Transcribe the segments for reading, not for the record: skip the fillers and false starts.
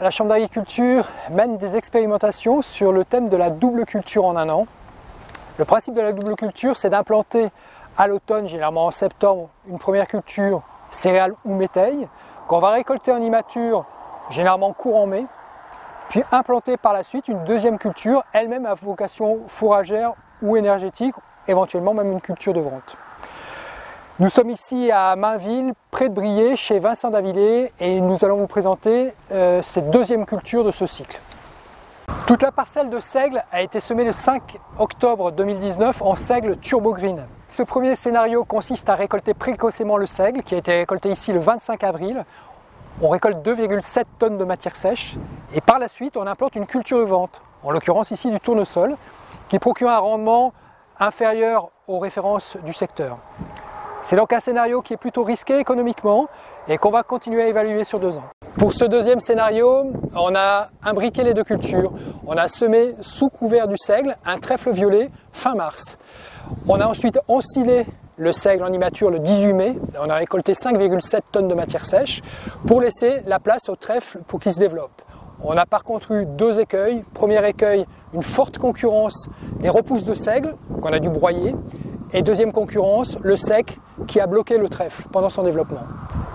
la Chambre d'agriculture mène des expérimentations sur le thème de la double culture en un an. Le principe de la double culture, c'est d'implanter à l'automne, généralement en septembre, une première culture céréales ou métailles, qu'on va récolter en immature, généralement courant mai, puis implanter par la suite une deuxième culture, elle-même à vocation fourragère ou énergétique, éventuellement même une culture de vente. Nous sommes ici à Mainville, près de Briey, chez Vincent Davillé, et nous allons vous présenter cette deuxième culture de ce cycle. Toute la parcelle de seigle a été semée le 5 octobre 2019 en seigle Turbo Green. Ce premier scénario consiste à récolter précocement le seigle, qui a été récolté ici le 25 avril. On récolte 2,7 tonnes de matière sèche, et par la suite on implante une culture de vente, en l'occurrence ici du tournesol, qui procure un rendement inférieur aux références du secteur. C'est donc un scénario qui est plutôt risqué économiquement et qu'on va continuer à évaluer sur 2 ans. Pour ce deuxième scénario, on a imbriqué les deux cultures. On a semé sous couvert du seigle un trèfle violet fin mars. On a ensuite ensilé le seigle en immature le 18 mai. On a récolté 5,7 tonnes de matière sèche pour laisser la place au trèfle pour qu'il se développe. On a par contre eu 2 écueils. Premier écueil, une forte concurrence des repousses de seigle qu'on a dû broyer. Et deuxième concurrence, le sec qui a bloqué le trèfle pendant son développement.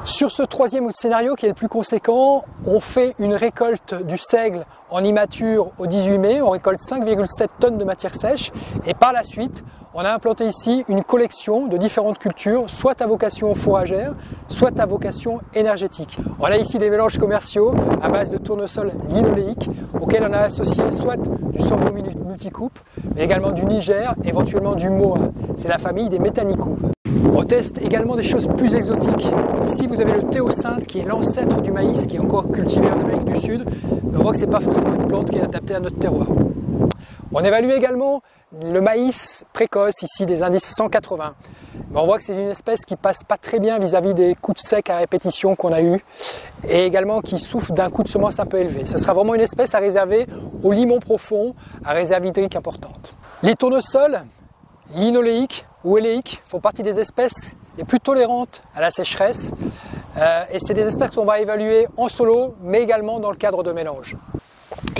Sur ce troisième scénario qui est le plus conséquent, on fait une récolte du seigle en immature au 18 mai, on récolte 5,7 tonnes de matière sèche et par la suite, on a implanté ici une collection de différentes cultures, soit à vocation fourragère, soit à vocation énergétique. On a ici des mélanges commerciaux à base de tournesol linoléique auxquels on a associé soit du sorgho multicoupe, mais également du Niger, éventuellement du Moa. C'est la famille des métanicouves. On teste également des choses plus exotiques. Ici, vous avez le théocinthe qui est l'ancêtre du maïs, qui est encore cultivé en Amérique du Sud. Mais on voit que ce n'est pas forcément une plante qui est adaptée à notre terroir. On évalue également le maïs précoce, ici des indices 180. Mais on voit que c'est une espèce qui passe pas très bien vis-à-vis des coups de sec à répétition qu'on a eu et également qui souffre d'un coût de semence un peu élevé. Ce sera vraiment une espèce à réserver au limon profond, à réserve hydrique importante. Les tournesols linoléiques ou éléiques font partie des espèces les plus tolérantes à la sécheresse et c'est des espèces qu'on va évaluer en solo mais également dans le cadre de mélange.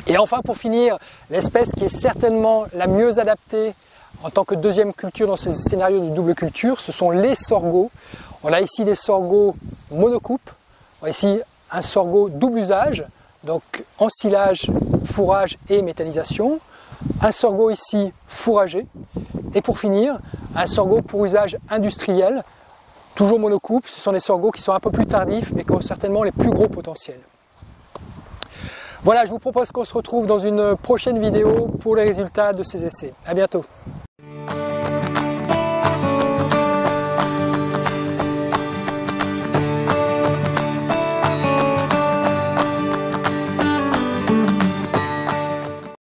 Et enfin pour finir, l'espèce qui est certainement la mieux adaptée en tant que deuxième culture dans ces scénarios de double culture, ce sont les sorghos. On a ici des sorghos monocoupes, on a ici un sorgho double usage, donc ensilage, fourrage et méthanisation. Un sorgho ici fourragé. Et pour finir, un sorgho pour usage industriel, toujours monocoupe. Ce sont des sorghos qui sont un peu plus tardifs mais qui ont certainement les plus gros potentiels. Voilà, je vous propose qu'on se retrouve dans une prochaine vidéo pour les résultats de ces essais. À bientôt.